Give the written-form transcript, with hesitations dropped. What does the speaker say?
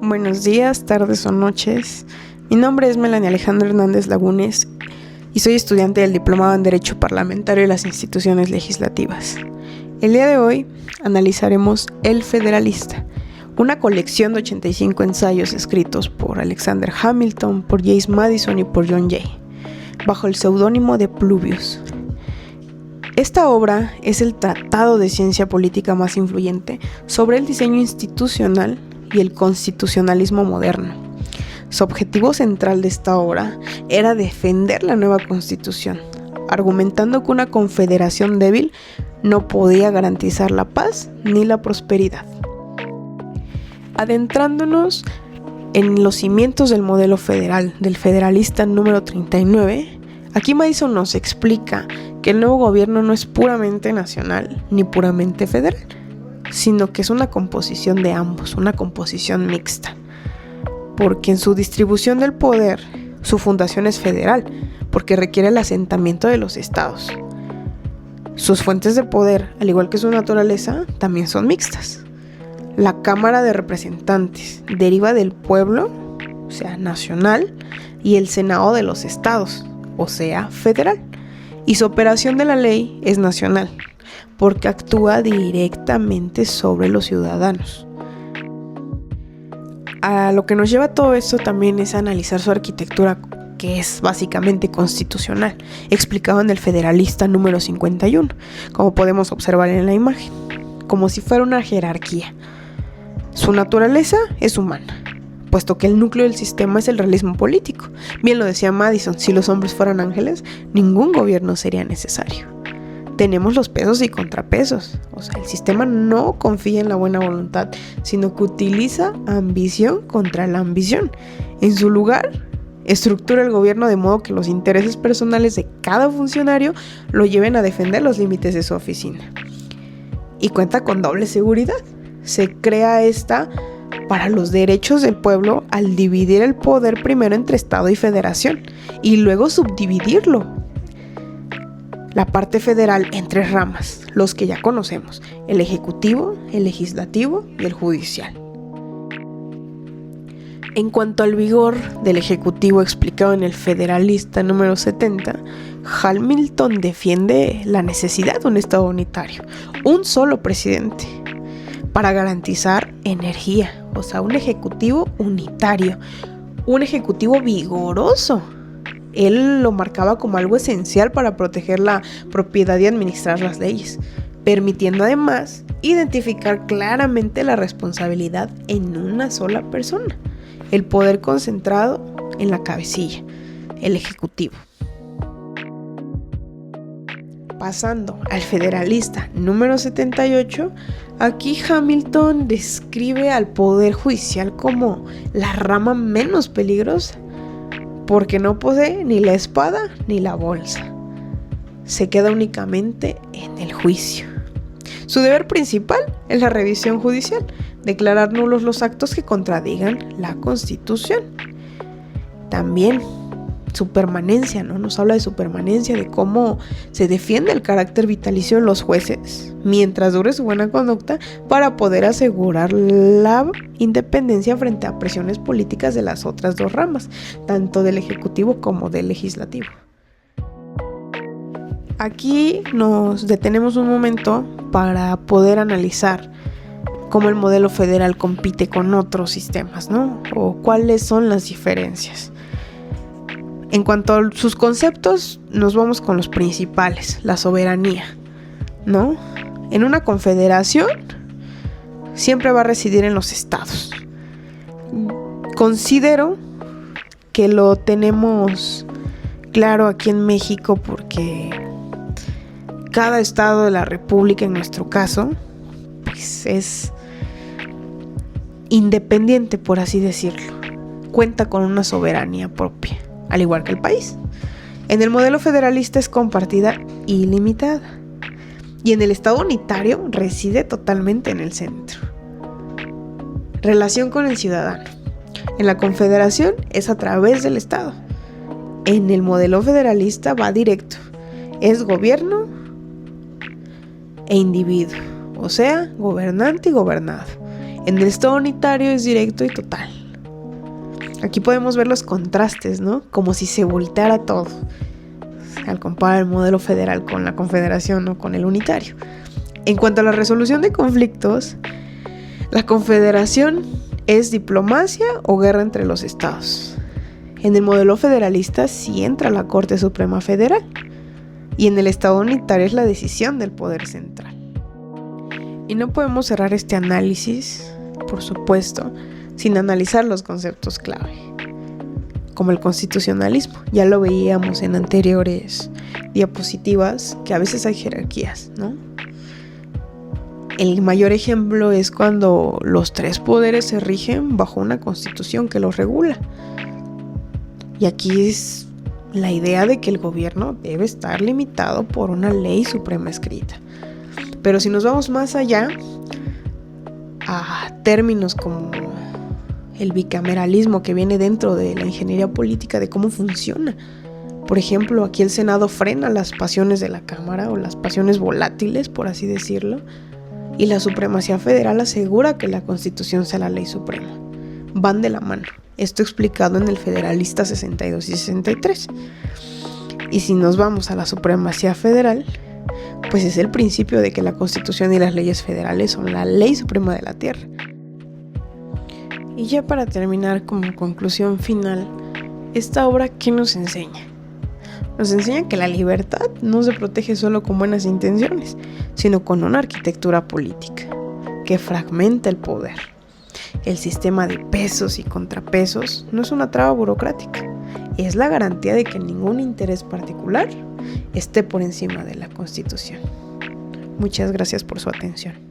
Buenos días, tardes o noches. Mi nombre es Melanie Alejandra Hernández Lagunes y soy estudiante del Diplomado en Derecho Parlamentario de las Instituciones Legislativas. El día de hoy analizaremos El Federalista, una colección de 85 ensayos escritos por Alexander Hamilton, por James Madison y por John Jay, bajo el seudónimo de Pluvius. Esta obra es el tratado de ciencia política más influyente sobre el diseño institucional y el constitucionalismo moderno. Su objetivo central de esta obra era defender la nueva constitución, argumentando que una confederación débil no podía garantizar la paz ni la prosperidad. Adentrándonos en los cimientos del modelo federal, del Federalista número 39, aquí Madison nos explica que el nuevo gobierno no es puramente nacional ni puramente federal, sino que es una composición de ambos, una composición mixta, porque en su distribución del poder, su fundación es federal, porque requiere el asentamiento de los estados. Sus fuentes de poder, al igual que su naturaleza, también son mixtas. La Cámara de Representantes deriva del pueblo, o sea, nacional, y el Senado de los estados, o sea, federal. Y su operación de la ley es nacional, porque actúa directamente sobre los ciudadanos. A lo que nos lleva todo esto también es analizar su arquitectura, que es básicamente constitucional, explicado en el Federalista número 51, como podemos observar en la imagen, como si fuera una jerarquía. Su naturaleza es humana, puesto que el núcleo del sistema es el realismo político. Bien lo decía Madison, si los hombres fueran ángeles, ningún gobierno sería necesario. Tenemos los pesos y contrapesos, o sea, el sistema no confía en la buena voluntad, sino que utiliza ambición contra la ambición. En su lugar, estructura el gobierno de modo que los intereses personales de cada funcionario lo lleven a defender los límites de su oficina. Y cuenta con doble seguridad. Se crea esta para los derechos del pueblo al dividir el poder primero entre Estado y Federación y luego subdividirlo. La parte federal en tres ramas, los que ya conocemos: el ejecutivo, el legislativo y el judicial. En cuanto al vigor del ejecutivo explicado en el Federalista número 70, Hamilton defiende la necesidad de un Estado unitario, un solo presidente, para garantizar energía, o sea, un ejecutivo unitario, un ejecutivo vigoroso. Él lo marcaba como algo esencial para proteger la propiedad y administrar las leyes, permitiendo además identificar claramente la responsabilidad en una sola persona, el poder concentrado en la cabecilla, el ejecutivo. Pasando al Federalista número 78, aquí Hamilton describe al Poder Judicial como la rama menos peligrosa, porque no posee ni la espada ni la bolsa. Se queda únicamente en el juicio. Su deber principal es la revisión judicial, declarar nulos los actos que contradigan la Constitución. También su permanencia, ¿no? Nos habla de su permanencia, de cómo se defiende el carácter vitalicio de los jueces mientras dure su buena conducta para poder asegurar la independencia frente a presiones políticas de las otras dos ramas, tanto del ejecutivo como del legislativo. Aquí nos detenemos un momento para poder analizar cómo el modelo federal compite con otros sistemas, ¿no? O cuáles son las diferencias. En cuanto a sus conceptos, nos vamos con los principales. La soberanía, ¿no? En una confederación siempre va a residir en los estados. Considero que lo tenemos claro aquí en México porque cada estado de la República, en nuestro caso, pues es independiente, por así decirlo. Cuenta con una soberanía propia, al igual que el país. En el modelo federalista es compartida ilimitada. Y en el Estado unitario reside totalmente en el centro. Relación con el ciudadano. En la confederación es a través del Estado. En el modelo federalista va directo. Es gobierno e individuo, o sea, gobernante y gobernado. En el Estado unitario es directo y total. Aquí podemos ver los contrastes, ¿no? Como si se volteara todo al comparar el modelo federal con la confederación o con el unitario. En cuanto a la resolución de conflictos, la confederación es diplomacia o guerra entre los estados. En el modelo federalista sí entra la Corte Suprema Federal y en el Estado unitario es la decisión del poder central. Y no podemos cerrar este análisis, por supuesto, sin analizar los conceptos clave, como el constitucionalismo. Ya lo veíamos en anteriores diapositivas, que a veces hay jerarquías, ¿no? El mayor ejemplo es cuando los tres poderes se rigen bajo una constitución que los regula. Y aquí es la idea de que el gobierno debe estar limitado por una ley suprema escrita. Pero si nos vamos más allá, a términos como el bicameralismo que viene dentro de la ingeniería política, de cómo funciona. Por ejemplo, aquí el Senado frena las pasiones de la Cámara o las pasiones volátiles, por así decirlo, y la supremacía federal asegura que la Constitución sea la ley suprema. Van de la mano. Esto explicado en el Federalista 62 y 63. Y si nos vamos a la supremacía federal, pues es el principio de que la Constitución y las leyes federales son la ley suprema de la tierra. Y ya para terminar, como conclusión final, esta obra ¿qué nos enseña? Nos enseña que la libertad no se protege solo con buenas intenciones, sino con una arquitectura política que fragmenta el poder. El sistema de pesos y contrapesos no es una traba burocrática, es la garantía de que ningún interés particular esté por encima de la Constitución. Muchas gracias por su atención.